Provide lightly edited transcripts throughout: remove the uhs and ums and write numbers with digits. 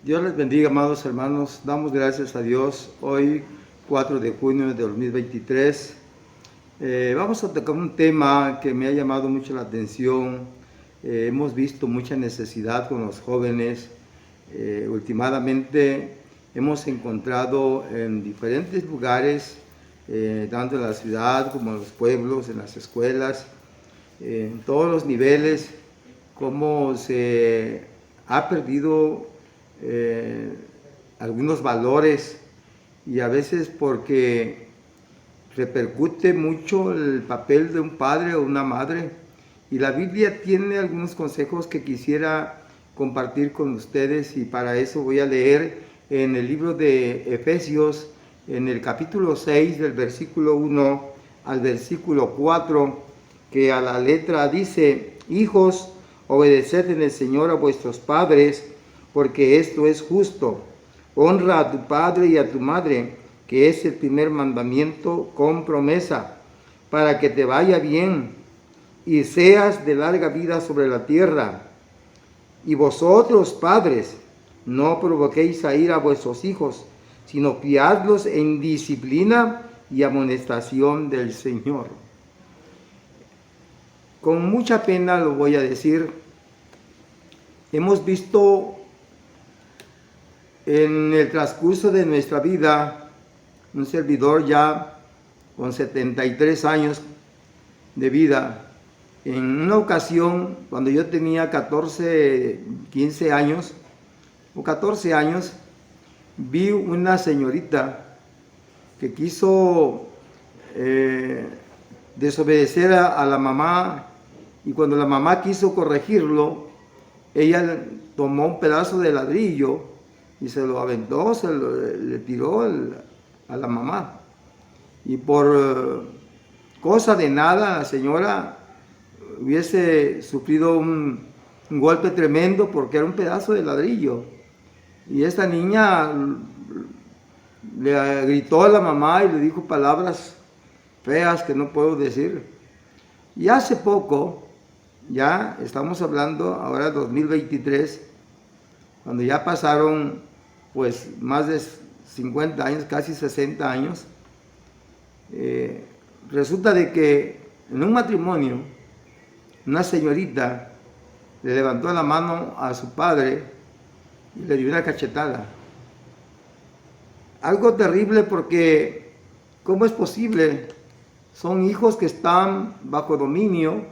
Dios les bendiga, amados hermanos. Damos gracias a Dios. Hoy, 4 de junio de 2023, vamos a tocar un tema que me ha llamado mucho la atención. Hemos visto mucha necesidad con los jóvenes. Últimamente hemos encontrado en diferentes lugares, tanto en la ciudad como en los pueblos, en las escuelas, en todos los niveles, cómo se ha perdido algunos valores, y a veces porque repercute mucho el papel de un padre o una madre. Y la Biblia tiene algunos consejos que quisiera compartir con ustedes, y para eso voy a leer en el libro de Efesios, en el capítulo 6, del versículo 1 al versículo 4, que a la letra dice: Hijos, obedeced en el Señor a vuestros padres, porque esto es justo. Honra a tu padre y a tu madre, que es el primer mandamiento con promesa, para que te vaya bien y seas de larga vida sobre la tierra. Y vosotros, padres, no provoquéis a ira a vuestros hijos, sino criadlos en disciplina y amonestación del Señor. Con mucha pena lo voy a decir, hemos visto en el transcurso de nuestra vida, un servidor ya con 73 años de vida, en una ocasión, cuando yo tenía 15 años o 14 años, vi una señorita que quiso desobedecer a la mamá, y cuando la mamá quiso corregirlo, ella tomó un pedazo de ladrillo y se lo aventó, le tiró a la mamá. Y por cosa de nada, la señora hubiese sufrido un golpe tremendo, porque era un pedazo de ladrillo. Y esta niña le gritó a la mamá y le dijo palabras feas que no puedo decir. Y hace poco, ya estamos hablando ahora 2023, cuando ya pasaron pues más de 50 años, casi 60 años, resulta de que en un matrimonio una señorita le levantó la mano a su padre y le dio una cachetada. Algo terrible, porque ¿cómo es posible? Son hijos que están bajo dominio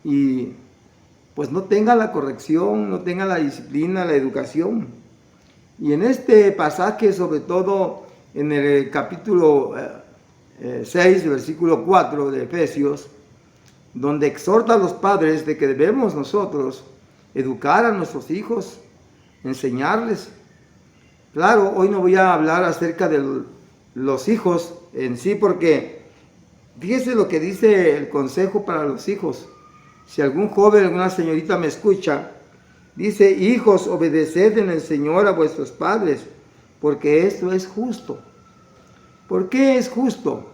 y pues no tengan la corrección, no tengan la disciplina, la educación. Y en este pasaje, sobre todo en el capítulo 6, versículo 4 de Efesios, donde exhorta a los padres de que debemos nosotros educar a nuestros hijos, enseñarles. Claro, hoy no voy a hablar acerca de los hijos en sí, porque fíjese lo que dice el consejo para los hijos. Si algún joven, alguna señorita me escucha, dice: hijos, obedeced en el Señor a vuestros padres, porque esto es justo. ¿Por qué es justo?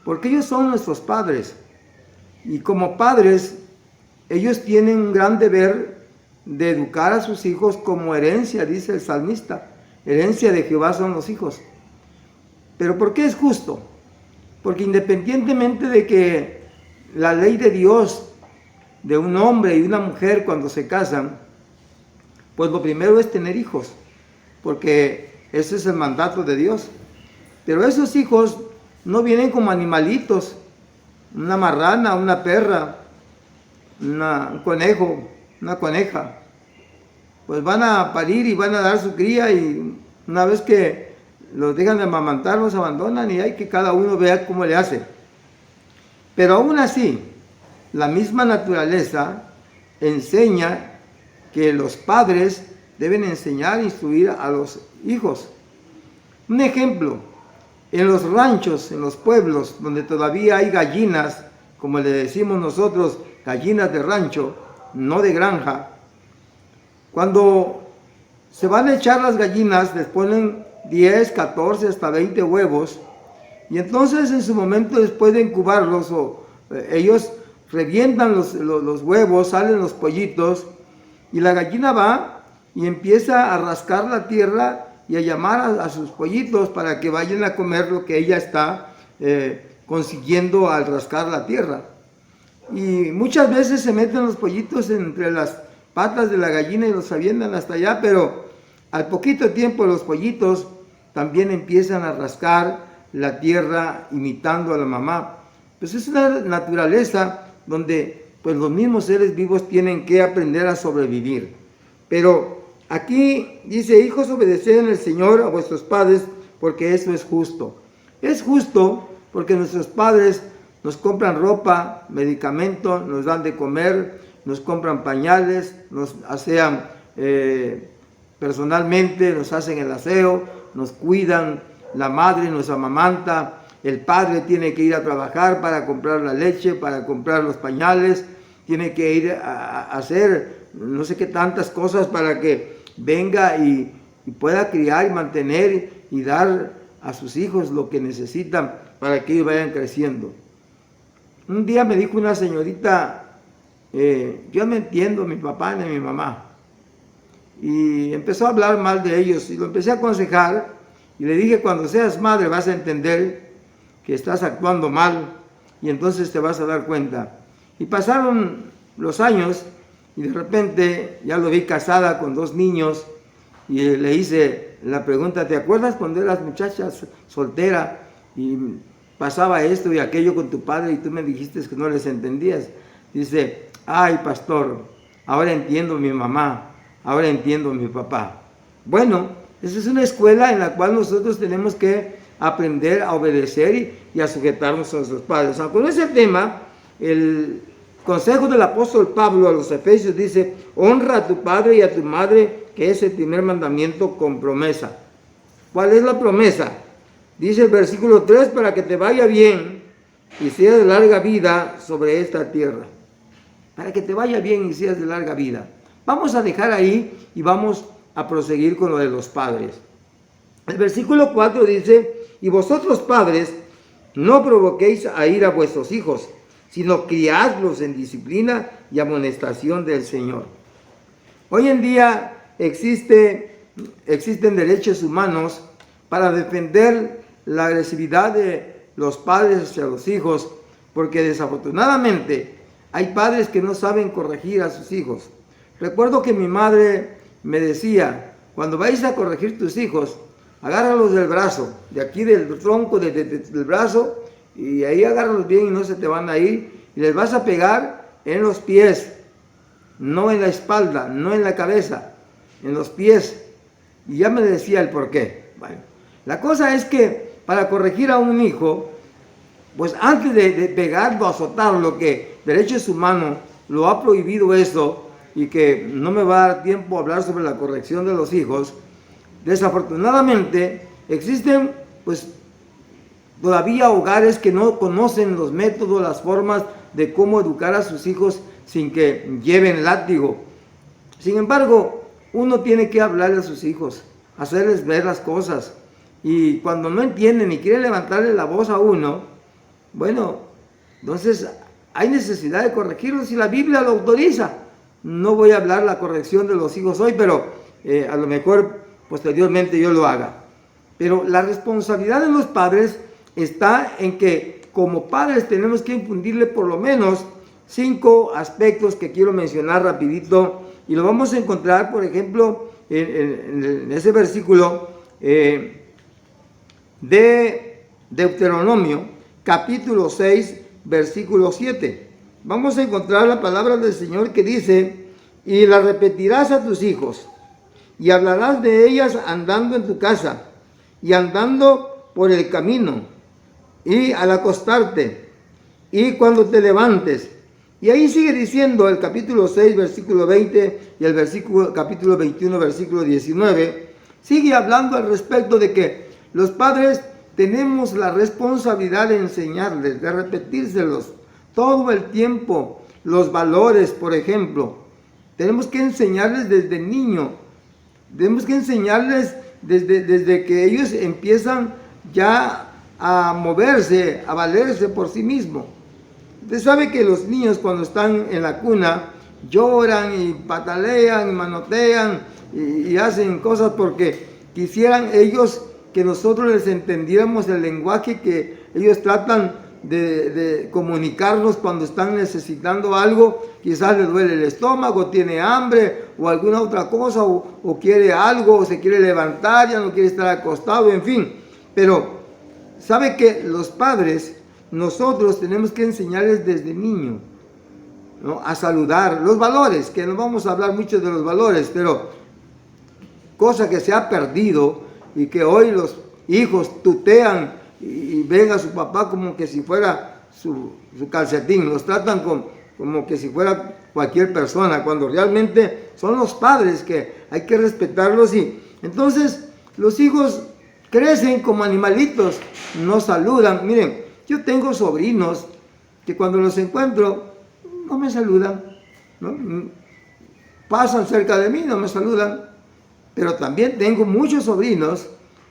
Porque ellos son nuestros padres. Y como padres, ellos tienen un gran deber de educar a sus hijos como herencia, dice el salmista. Herencia de Jehová son los hijos. ¿Pero por qué es justo? Porque independientemente de que la ley de Dios, de un hombre y una mujer cuando se casan, pues lo primero es tener hijos, porque ese es el mandato de Dios. Pero esos hijos no vienen como animalitos, una marrana, una perra, un conejo, una coneja. Pues van a parir y van a dar su cría, y una vez que los dejan de amamantar, los abandonan, y hay que cada uno vea cómo le hace. Pero aún así, la misma naturaleza enseña que los padres deben enseñar e instruir a los hijos. Un ejemplo: en los ranchos, en los pueblos, donde todavía hay gallinas, como le decimos nosotros, gallinas de rancho, no de granja, cuando se van a echar las gallinas, les ponen 10, 14, hasta 20 huevos, y entonces en su momento, después de incubarlos, ellos revientan los huevos, salen los pollitos, y la gallina va y empieza a rascar la tierra y a llamar a sus pollitos para que vayan a comer lo que ella está consiguiendo al rascar la tierra. Y muchas veces se meten los pollitos entre las patas de la gallina y los avientan hasta allá, pero al poquito tiempo los pollitos también empiezan a rascar la tierra imitando a la mamá. Pues es una naturaleza donde pues los mismos seres vivos tienen que aprender a sobrevivir. Pero aquí dice: hijos, obedeced en el Señor a vuestros padres, porque eso es justo. Es justo porque nuestros padres nos compran ropa, medicamento, nos dan de comer, nos compran pañales, nos asean personalmente, nos hacen el aseo, nos cuidan, la madre nos amamanta, el padre tiene que ir a trabajar para comprar la leche, para comprar los pañales, tiene que ir a hacer no sé qué tantas cosas para que venga y pueda criar y mantener y dar a sus hijos lo que necesitan para que ellos vayan creciendo. Un día me dijo una señorita: yo no entiendo a mi papá ni a mi mamá. Y empezó a hablar mal de ellos y lo empecé a aconsejar y le dije: cuando seas madre vas a entender que estás actuando mal y entonces te vas a dar cuenta. Y pasaron los años y de repente ya lo vi casada con 2 niños y le hice la pregunta: ¿te acuerdas cuando eras muchacha soltera y pasaba esto y aquello con tu padre y tú me dijiste que no les entendías? Dice: ay, pastor, ahora entiendo a mi mamá, ahora entiendo a mi papá. Bueno, esa es una escuela en la cual nosotros tenemos que aprender a obedecer y a sujetarnos a nuestros padres. Con ese tema, el consejo del apóstol Pablo a los Efesios dice: honra a tu padre y a tu madre, que es el primer mandamiento con promesa. ¿Cuál es la promesa? Dice el versículo 3: para que te vaya bien y seas de larga vida sobre esta tierra. Para que te vaya bien y seas de larga vida. Vamos a dejar ahí y vamos a proseguir con lo de los padres. El versículo 4 dice: y vosotros padres, no provoquéis a ira a vuestros hijos, sino criadlos en disciplina y amonestación del Señor. Hoy en día existen derechos humanos para defender la agresividad de los padres hacia los hijos, porque desafortunadamente hay padres que no saben corregir a sus hijos. Recuerdo que mi madre me decía: cuando vais a corregir tus hijos, agárralos del brazo, de aquí del tronco, del brazo, y ahí agárralos bien y no se te van a ir, y les vas a pegar en los pies, no en la espalda, no en la cabeza, en los pies. Y ya me decía el por qué. Bueno, la cosa es que para corregir a un hijo, pues antes de pegarlo, azotarlo, que derechos humanos lo ha prohibido eso, y que no me va a dar tiempo a hablar sobre la corrección de los hijos, desafortunadamente existen pues todavía hogares que no conocen los métodos, las formas de cómo educar a sus hijos sin que lleven látigo. Sin embargo, uno tiene que hablarle a sus hijos, hacerles ver las cosas, y cuando no entienden y quieren levantarle la voz a uno, bueno, entonces hay necesidad de corregirlos y la Biblia lo autoriza. No voy a hablar la corrección de los hijos hoy, pero a lo mejor posteriormente yo lo haga. Pero la responsabilidad de los padres está en que como padres tenemos que infundirle por lo menos 5 aspectos que quiero mencionar rapidito, y lo vamos a encontrar, por ejemplo, en ese versículo de Deuteronomio, capítulo 6, versículo 7. Vamos a encontrar la palabra del Señor que dice: y la repetirás a tus hijos, y hablarás de ellas andando en tu casa, y andando por el camino, y al acostarte, y cuando te levantes. Y ahí sigue diciendo el capítulo 6, versículo 20, y el capítulo 21, versículo 19, sigue hablando al respecto de que los padres tenemos la responsabilidad de enseñarles, de repetírselos todo el tiempo, los valores, por ejemplo. Tenemos que enseñarles desde niño, tenemos que enseñarles desde que ellos empiezan ya a moverse, a valerse por sí mismos. Usted sabe que los niños cuando están en la cuna lloran y patalean y manotean y hacen cosas porque quisieran ellos que nosotros les entendiéramos el lenguaje que ellos tratan de comunicarnos cuando están necesitando algo. Quizás les duele el estómago, tiene hambre o alguna otra cosa, o quiere algo, o se quiere levantar, ya no quiere estar acostado, en fin. Pero sabe que los padres, nosotros tenemos que enseñarles desde niño, ¿no?, a saludar, los valores, que no vamos a hablar mucho de los valores, pero cosa que se ha perdido y que hoy los hijos tutean y ven a su papá como que si fuera su calcetín, los tratan como que si fuera cualquier persona, cuando realmente son los padres que hay que respetarlos. Y entonces los hijos crecen como animalitos, no saludan. Miren, yo tengo sobrinos que cuando los encuentro no me saludan, ¿no? Pasan cerca de mí, no me saludan. Pero también tengo muchos sobrinos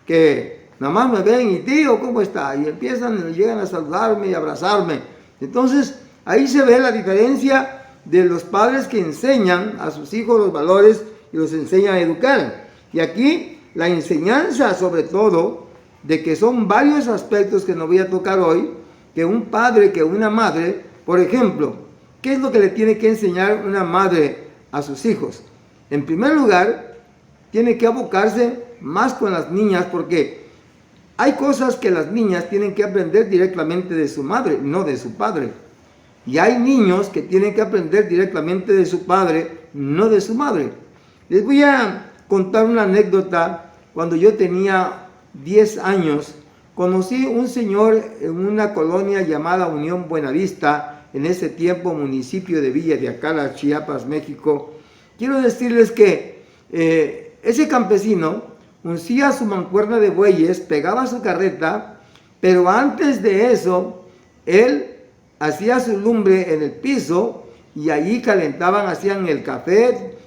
que nada más me ven y tío, ¿cómo está? Y llegan a saludarme y abrazarme. Entonces, ahí se ve la diferencia de los padres que enseñan a sus hijos los valores y los enseñan a educar. Y aquí la enseñanza, sobre todo, de que son varios aspectos que no voy a tocar hoy, que un padre, que una madre, por ejemplo, ¿qué es lo que le tiene que enseñar una madre a sus hijos? En primer lugar, tiene que abocarse más con las niñas, porque hay cosas que las niñas tienen que aprender directamente de su madre, no de su padre. Y hay niños que tienen que aprender directamente de su padre, no de su madre. Les voy a contar una anécdota. Cuando yo tenía 10 años, conocí un señor en una colonia llamada Unión Buenavista, en ese tiempo municipio de Villa de Acala, Chiapas, México. Quiero decirles que ese campesino uncía su mancuerna de bueyes, pegaba su carreta, pero antes de eso, él hacía su lumbre en el piso y allí hacían el café,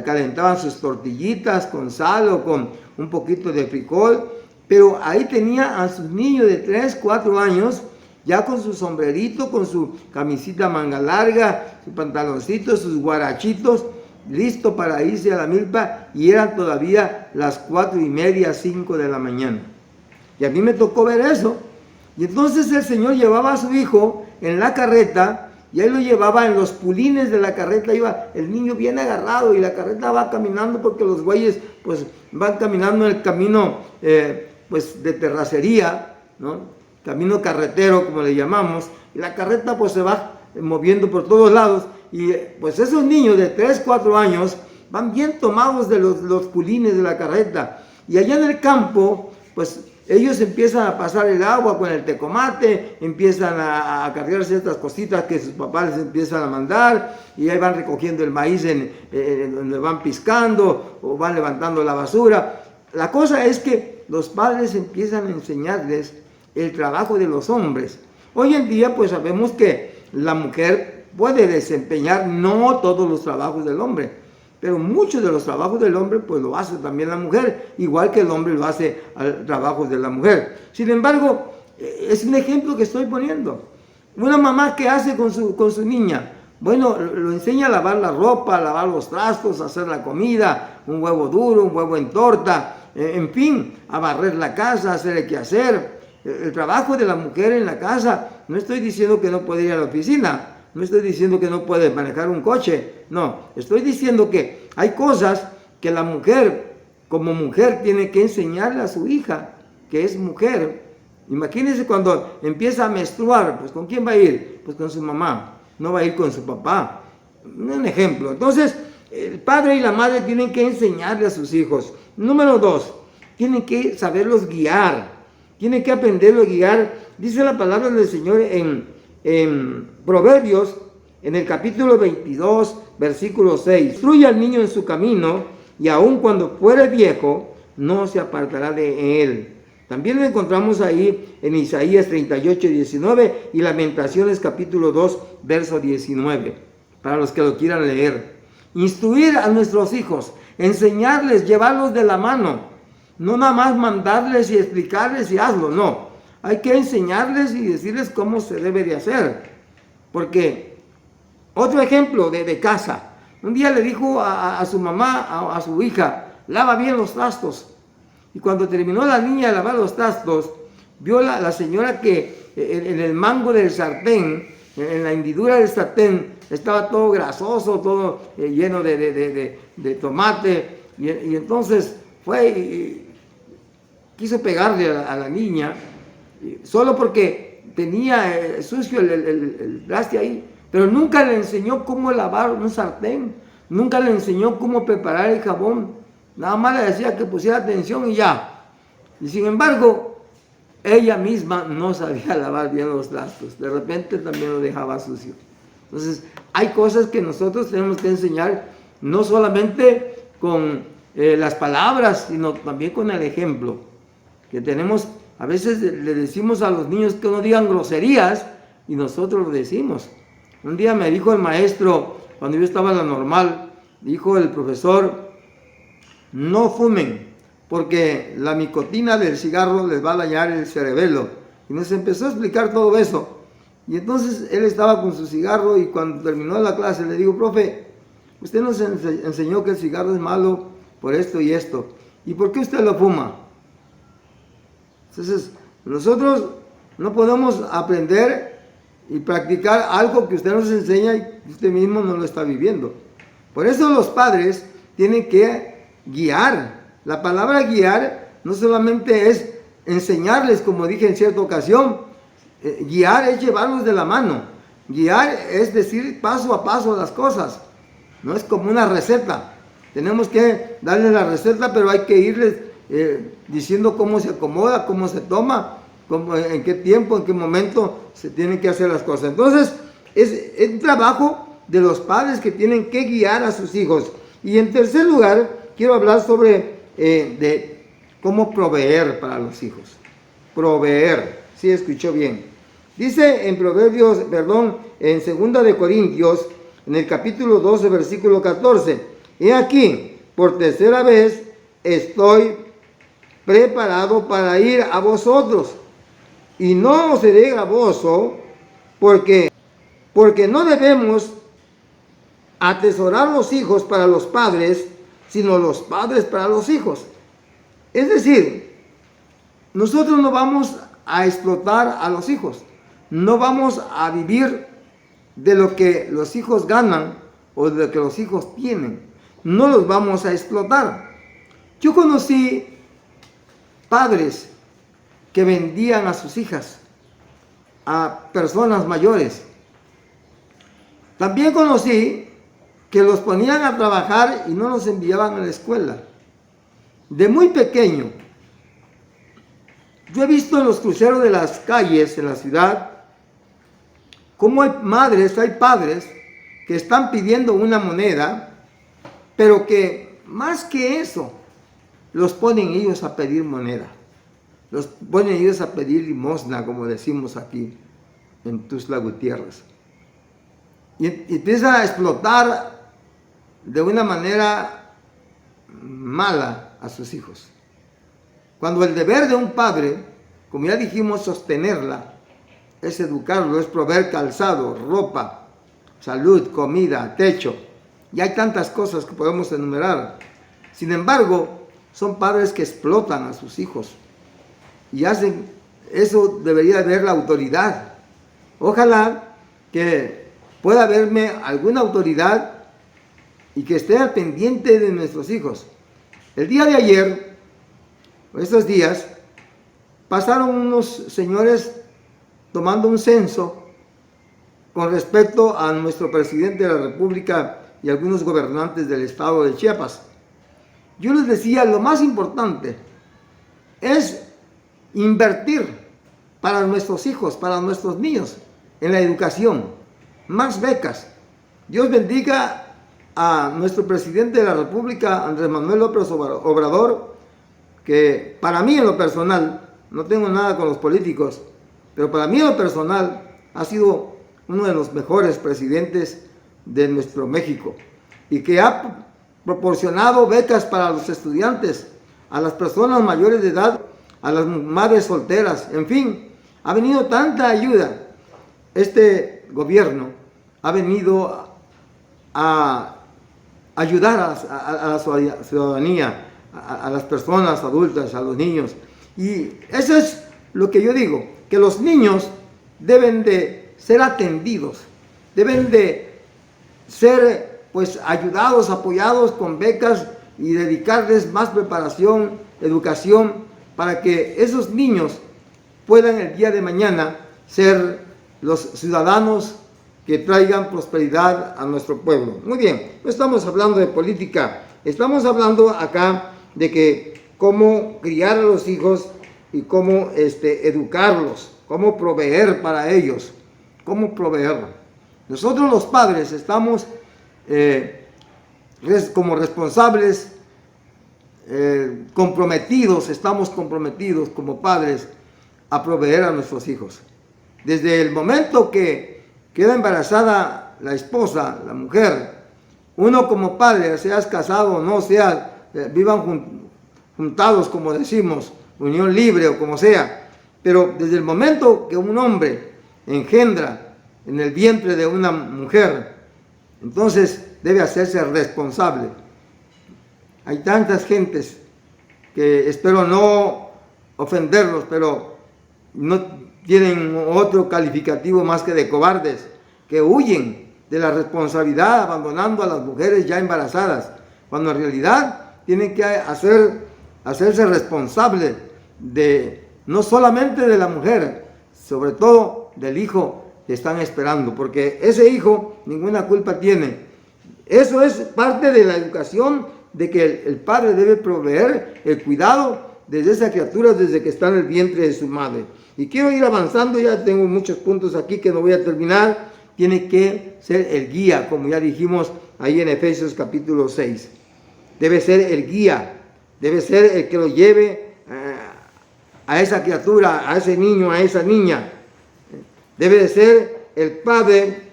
calentaban sus tortillitas con sal o con un poquito de frijol, pero ahí tenía a sus niños de 3, 4 años, ya con su sombrerito, con su camisita manga larga, su pantaloncito, sus guarachitos, listo para irse a la milpa, y eran todavía las 4:30, 5 de la mañana. Y a mí me tocó ver eso. Y entonces el Señor llevaba a su hijo en la carreta, y él lo llevaba en los pulines de la carreta, iba el niño bien agarrado, y la carreta va caminando, porque los bueyes pues van caminando en el camino pues de terracería, ¿no?, camino carretero como le llamamos, y la carreta pues se va moviendo por todos lados. Y pues esos niños de 3, 4 años van bien tomados de los pulines de la carreta. Y allá en el campo, pues ellos empiezan a pasar el agua con el tecomate, empiezan a cargarse estas cositas que sus papás les empiezan a mandar, y ahí van recogiendo el maíz donde van piscando o van levantando la basura. La cosa es que los padres empiezan a enseñarles el trabajo de los hombres. Hoy en día pues sabemos que la mujer puede desempeñar no todos los trabajos del hombre, pero muchos de los trabajos del hombre pues lo hace también la mujer, igual que el hombre lo hace al trabajo de la mujer. Sin embargo, es un ejemplo que estoy poniendo. Una mamá, ¿qué hace con su niña? Bueno, lo enseña a lavar la ropa, a lavar los trastos, a hacer la comida, un huevo duro, un huevo en torta, en fin, a barrer la casa, a hacer el quehacer. El trabajo de la mujer en la casa, no estoy diciendo que no puede ir a la oficina, no estoy diciendo que no puede manejar un coche, no, estoy diciendo que hay cosas que la mujer, como mujer, tiene que enseñarle a su hija, que es mujer. Imagínense cuando empieza a menstruar, pues ¿con quién va a ir? Pues con su mamá, no va a ir con su papá. Un ejemplo. Entonces, el padre y la madre tienen que enseñarle a sus hijos. Número 2, tienen que saberlos guiar, tienen que aprenderlo a guiar. Dice la palabra del Señor en Proverbios, en el capítulo 22, versículo 6. Instruye al niño en su camino, y aun cuando fuere viejo, no se apartará de él. También lo encontramos ahí en Isaías 38, 19 y Lamentaciones capítulo 2, verso 19, para los que lo quieran leer. Instruir a nuestros hijos, enseñarles, llevarlos de la mano, no nada más mandarles y explicarles y hazlo, no. Hay que enseñarles y decirles cómo se debe de hacer. Porque, otro ejemplo de casa, Un día le dijo a su mamá, a su hija, lava bien los trastos. Y cuando terminó la niña de lavar los trastos, vio la señora que en el mango del sartén, en la hendidura del sartén, estaba todo grasoso, todo lleno de tomate. Y entonces fue y quiso pegarle a la niña, solo porque tenía sucio el traste ahí. Pero nunca le enseñó cómo lavar un sartén, nunca le enseñó cómo preparar el jabón. Nada más le decía que pusiera atención y ya. Y sin embargo, ella misma no sabía lavar bien los trastos. De repente también lo dejaba sucio. Entonces, hay cosas que nosotros tenemos que enseñar, no solamente con las palabras, sino también con el ejemplo. Que tenemos, a veces le decimos a los niños que no digan groserías, y nosotros lo decimos. Un día me dijo el maestro, cuando yo estaba en la normal, dijo el profesor, no fumen, porque la nicotina del cigarro les va a dañar el cerebelo. Y nos empezó a explicar todo eso. Y entonces él estaba con su cigarro y cuando terminó la clase le digo, profe, usted nos enseñó que el cigarro es malo por esto y esto. ¿Y por qué usted lo fuma? Entonces, nosotros no podemos aprender y practicar algo que usted nos enseña y usted mismo no lo está viviendo. Por eso los padres tienen que guiar. La palabra guiar no solamente es enseñarles, como dije en cierta ocasión, guiar es llevarlos de la mano. Guiar es decir paso a paso las cosas. No es como una receta. Tenemos que darles la receta, pero hay que irles diciendo cómo se acomoda, cómo se toma, en qué tiempo, en qué momento se tienen que hacer las cosas. Entonces, es un trabajo de los padres que tienen que guiar a sus hijos. Y en tercer lugar, quiero hablar sobre de cómo proveer para los hijos. Proveer, sí escuchó bien. Dice en Proverbios, en 2 de Corintios, en el capítulo 12, versículo 14. He aquí, por tercera vez estoy preparado para ir a vosotros, y no os seré gravoso, porque no debemos atesorar los hijos para los padres, sino los padres para los hijos. Es decir, nosotros no vamos a explotar a los hijos, no vamos a vivir de lo que los hijos ganan o de lo que los hijos tienen, no los vamos a explotar. Yo conocí padres que vendían a sus hijas a personas mayores. También conocí que los ponían a trabajar y no los enviaban a la escuela. De muy pequeño, yo he visto en los cruceros de las calles en la ciudad cómo hay madres, hay padres que están pidiendo una moneda, pero que más que eso, los ponen ellos a pedir moneda. Los ponen ellos a pedir limosna, como decimos aquí en Tuxtla Gutiérrez. Y empieza a explotar de una manera mala a sus hijos. Cuando el deber de un padre, como ya dijimos, sostenerla, es educarlo, es proveer calzado, ropa, salud, comida, techo. Y hay tantas cosas que podemos enumerar. Sin embargo, son padres que explotan a sus hijos. Y hacen, eso debería haber la autoridad. Ojalá que pueda haberme alguna autoridad y que esté al pendiente de nuestros hijos. El día de ayer, estos días, pasaron unos señores tomando un censo con respecto a nuestro presidente de la República y algunos gobernantes del estado de Chiapas. Yo les decía, lo más importante es invertir para nuestros hijos, para nuestros niños, en la educación, más becas. Dios bendiga a nuestro presidente de la República, Andrés Manuel López Obrador, que para mí en lo personal, no tengo nada con los políticos, pero para mí en lo personal ha sido uno de los mejores presidentes de nuestro México y que ha proporcionado becas para los estudiantes, a las personas mayores de edad, a las madres solteras, en fin, ha venido tanta ayuda. Este gobierno ha venido a ayudar a la ciudadanía, a las personas adultas, a los niños. Y eso es lo que yo digo, que los niños deben de ser atendidos, deben de ser pues ayudados, apoyados con becas y dedicarles más preparación, educación, para que esos niños puedan el día de mañana ser los ciudadanos que traigan prosperidad a nuestro pueblo. Muy bien, no estamos hablando de política, estamos hablando acá de que cómo criar a los hijos y cómo educarlos, cómo proveer para ellos, cómo proveer. Nosotros los padres estamos como responsables, estamos comprometidos como padres a proveer a nuestros hijos. Desde el momento que queda embarazada la esposa, la mujer, uno como padre, seas casado o no, seas, vivan juntados como decimos, unión libre o como sea, pero desde el momento que un hombre engendra en el vientre de una mujer, entonces debe hacerse responsable. Hay tantas gentes que espero no ofenderlos, pero no tienen otro calificativo más que de cobardes, que huyen de la responsabilidad abandonando a las mujeres ya embarazadas, cuando en realidad tienen que hacerse responsables de no solamente de la mujer, sobre todo del hijo que están esperando, porque ese hijo ninguna culpa tiene. Eso es parte de la educación, de que el padre debe proveer el cuidado desde esa criatura desde que está en el vientre de su madre. Y quiero ir avanzando, ya tengo muchos puntos aquí que no voy a terminar. Tiene que ser el guía, como ya dijimos ahí en Efesios capítulo 6. Debe ser el guía, debe ser el que lo lleve a esa criatura, a ese niño, a esa niña. Debe de ser el padre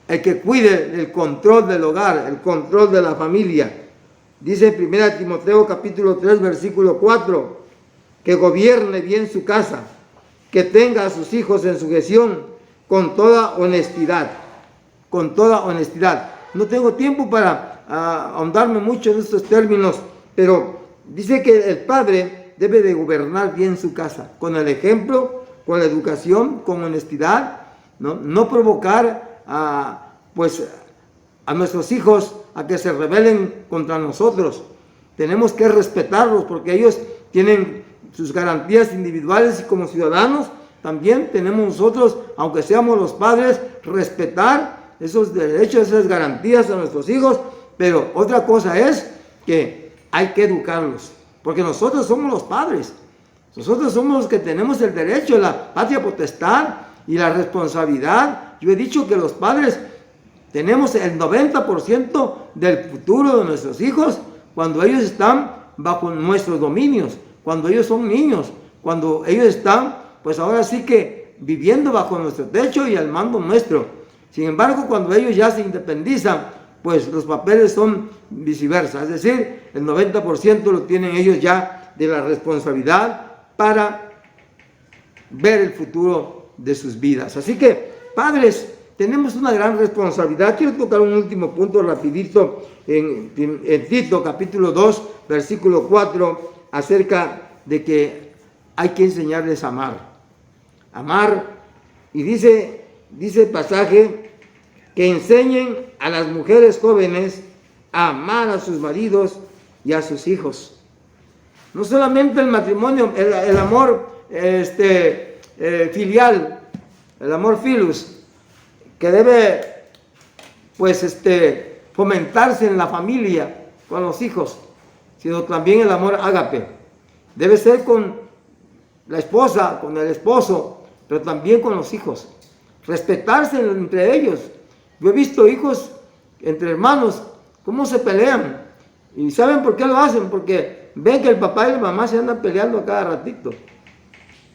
el que cuide el control del hogar, el control de la familia. Dice 1 Timoteo capítulo 3 versículo 4, que gobierne bien su casa, que tenga a sus hijos en sujeción con toda honestidad. Con toda honestidad. No tengo tiempo para ahondarme mucho en estos términos, pero dice que el padre debe de gobernar bien su casa, con el ejemplo, con la educación, con honestidad, no provocar a nuestros hijos a que se rebelen contra nosotros. Tenemos que respetarlos porque ellos tienen sus garantías individuales y como ciudadanos también tenemos nosotros, aunque seamos los padres, respetar esos derechos, esas garantías a nuestros hijos, pero otra cosa es que hay que educarlos, porque nosotros somos los padres, nosotros somos los que tenemos el derecho, la patria potestad y la responsabilidad. Yo he dicho que los padres tenemos el 90% del futuro de nuestros hijos cuando ellos están bajo nuestros dominios, cuando ellos son niños, cuando ellos están, pues ahora sí que viviendo bajo nuestro techo y al mando nuestro. Sin embargo, cuando ellos ya se independizan, pues los papeles son viceversa, es decir, el 90% lo tienen ellos ya de la responsabilidad para ver el futuro de sus vidas. Así que, padres, tenemos una gran responsabilidad. Quiero tocar un último punto rapidito en Tito capítulo 2, versículo 4, acerca de que hay que enseñarles a amar. Amar, y dice el pasaje, que enseñen a las mujeres jóvenes a amar a sus maridos y a sus hijos. No solamente el matrimonio, el amor filial, el amor filus, que debe fomentarse en la familia con los hijos, sino también el amor ágape. Debe ser con la esposa, con el esposo, pero también con los hijos. Respetarse entre ellos. Yo he visto hijos entre hermanos, cómo se pelean. ¿Y saben por qué lo hacen? Porque ven que el papá y la mamá se andan peleando a cada ratito.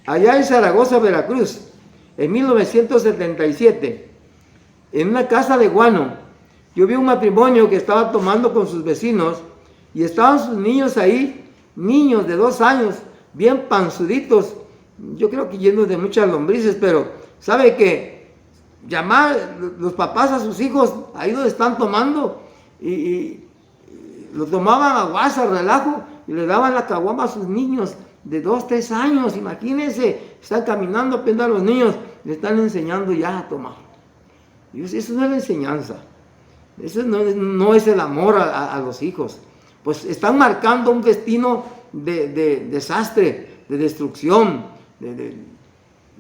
Allá en Zaragoza, Veracruz, en 1977, en una casa de guano, yo vi un matrimonio que estaba tomando con sus vecinos y estaban sus niños ahí, niños de 2 años, bien panzuditos, yo creo que llenos de muchas lombrices, pero sabe que llamar los papás a sus hijos ahí donde están tomando y lo tomaban a guasa, relajo, y le daban la caguama a sus niños de 2, 3 años. Imagínense, están caminando apenas los niños, le están enseñando ya a tomar. Y eso no es la enseñanza, eso no es el amor a los hijos. Pues están marcando un destino de desastre, de destrucción,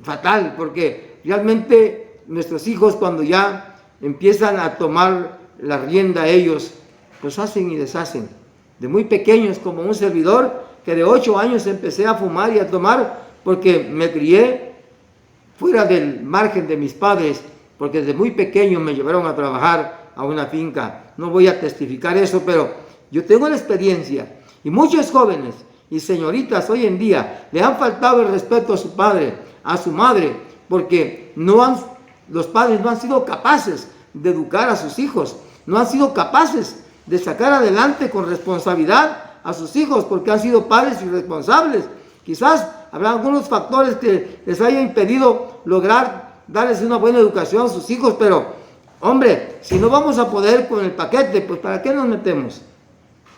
fatal, porque realmente nuestros hijos, cuando ya empiezan a tomar la rienda ellos, pues hacen y deshacen. De muy pequeños, como un servidor, que de 8 años empecé a fumar y a tomar, porque me crié fuera del margen de mis padres, porque desde muy pequeño me llevaron a trabajar a una finca. No voy a testificar eso, pero yo tengo la experiencia. Y muchos jóvenes y señoritas hoy en día le han faltado el respeto a su padre, a su madre, porque los padres no han sido capaces de educar a sus hijos, no han sido capaces de sacar adelante con responsabilidad a sus hijos, porque han sido padres irresponsables. Quizás habrá algunos factores que les haya impedido lograr darles una buena educación a sus hijos, pero hombre, si no vamos a poder con el paquete, pues ¿para qué nos metemos?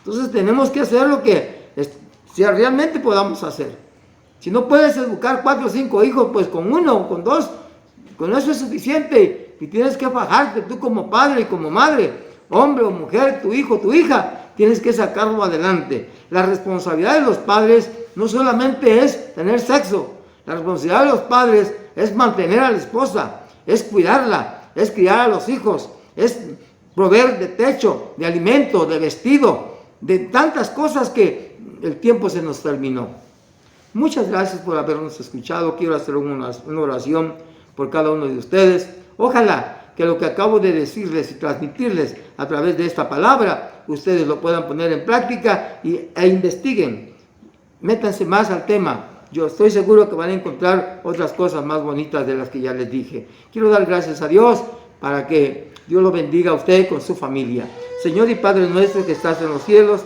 Entonces tenemos que hacer lo que si realmente podamos hacer. Si no puedes educar 4 o 5 hijos, pues con 1 o con 2, con eso es suficiente. Y tienes que fajarte tú como padre y como madre, hombre o mujer, tu hijo, tu hija, tienes que sacarlo adelante. La responsabilidad de los padres no solamente es tener sexo, la responsabilidad de los padres es mantener a la esposa, es cuidarla, es criar a los hijos, es proveer de techo, de alimento, de vestido, de tantas cosas que el tiempo se nos terminó. Muchas gracias por habernos escuchado. Quiero hacer una oración por cada uno de ustedes. Ojalá que lo que acabo de decirles y transmitirles a través de esta palabra, ustedes lo puedan poner en práctica e investiguen. Métanse más al tema. Yo estoy seguro que van a encontrar otras cosas más bonitas de las que ya les dije. Quiero dar gracias a Dios para que Dios lo bendiga a usted con su familia. Señor y Padre nuestro que estás en los cielos,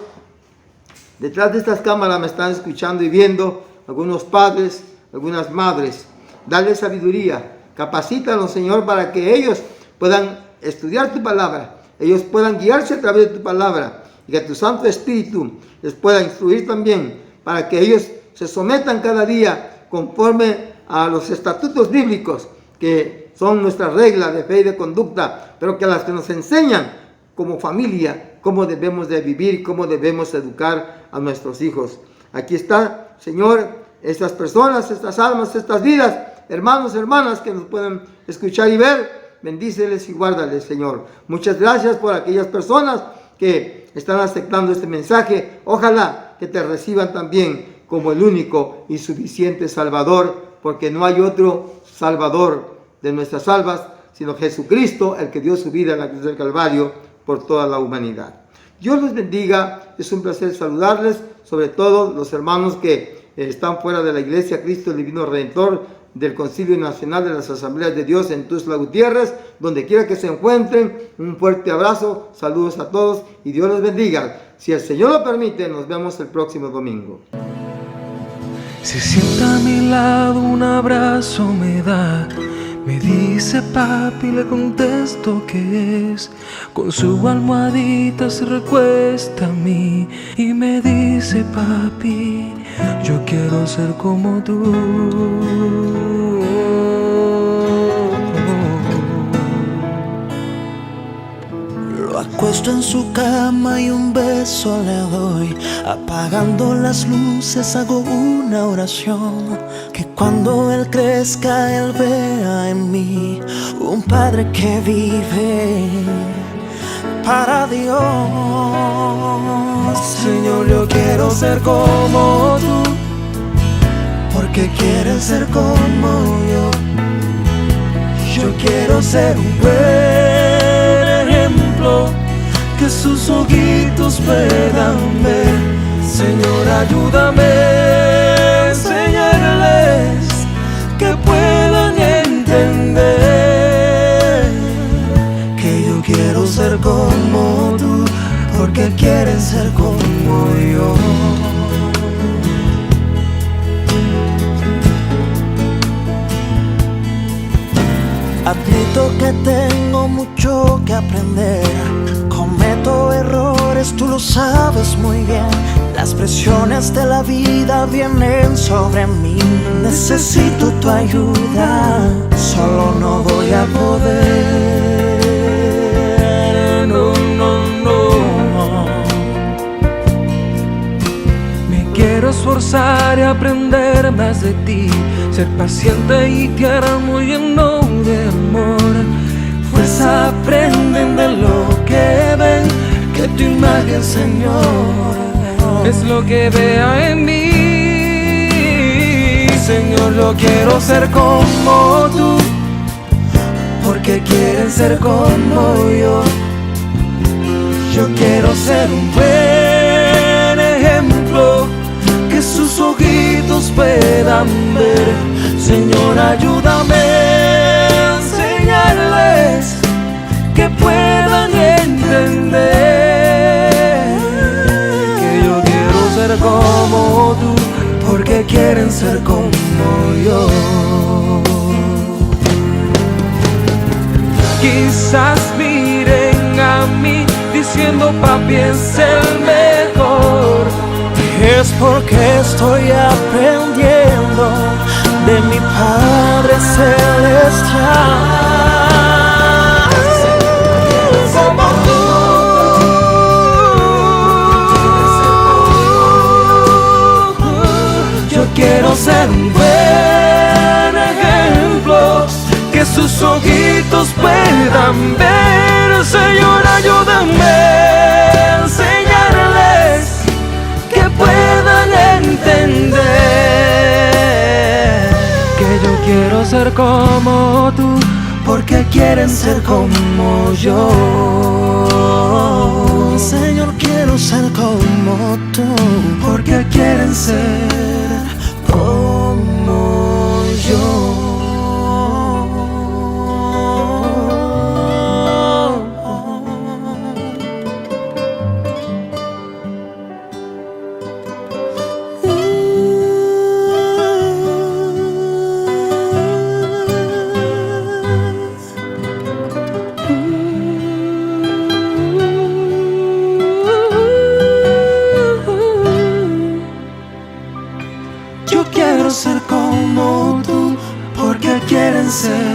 detrás de estas cámaras me están escuchando y viendo algunos padres, algunas madres. Dale sabiduría, capacítalos, Señor, para que ellos puedan estudiar tu palabra, ellos puedan guiarse a través de tu palabra y que tu Santo Espíritu les pueda instruir también para que ellos se sometan cada día conforme a los estatutos bíblicos que son nuestra regla de fe y de conducta, pero que a las que nos enseñan como familia cómo debemos de vivir, cómo debemos educar a nuestros hijos. Aquí está, Señor, estas personas, estas almas, estas vidas, hermanos, hermanas que nos pueden escuchar y ver, bendíceles y guárdales, Señor. Muchas gracias por aquellas personas que están aceptando este mensaje. Ojalá que te reciban también como el único y suficiente Salvador, porque no hay otro Salvador de nuestras almas, sino Jesucristo, el que dio su vida en la cruz del Calvario por toda la humanidad. Dios los bendiga, es un placer saludarles, sobre todo los hermanos que están fuera de la Iglesia Cristo el Divino Redentor, del Concilio Nacional de las Asambleas de Dios en Tuxtla Gutiérrez, donde quiera que se encuentren, un fuerte abrazo, saludos a todos y Dios los bendiga. Si el Señor lo permite, nos vemos el próximo domingo. Se sienta a mi lado, un abrazo me da. Me dice papi, le contesto que es. Con su almohadita se recuesta a mí y me dice papi, yo quiero ser como tú. Lo acuesto en su cama y un beso le doy. Apagando las luces hago una oración, que cuando él crezca él vea en mí un padre que vive para Dios. Señor, yo quiero ser como tú, porque quieres ser como yo. Yo quiero ser un buen ejemplo, que sus ojitos puedan ver. Señor, ayúdame a enseñarles que puedan entender que yo quiero ser como tú, porque quieren ser como yo. Admito que tengo mucho que aprender, cometo tú lo sabes muy bien. Las presiones de la vida vienen sobre mí. Necesito tu ayuda, solo no voy a poder. No, no, no. Me quiero esforzar y aprender más de ti, ser paciente y tierno, lleno de amor. Pues aprenden de lo que ven, que tu imagen, Señor, es lo que vea en mí. Señor, yo quiero ser como tú, porque quieren ser como yo. Yo quiero ser un buen ejemplo, que sus ojitos puedan ver. Señor, ayúdame a enseñarles, que puedan entender que yo quiero ser como tú, porque quieren ser como yo. Quizás miren a mí diciendo papi es el mejor. Es porque estoy aprendiendo de mi Padre Celestial. Como tú, yo quiero ser un buen ejemplo, que sus ojitos puedan ver. Señor, ayúdame a enseñarles, que puedan entender que yo quiero ser como tú, porque quieren ser como yo. Señor, quiero ser como tú, porque quieren ser como yo. Yo quiero ser como tú, porque quieren ser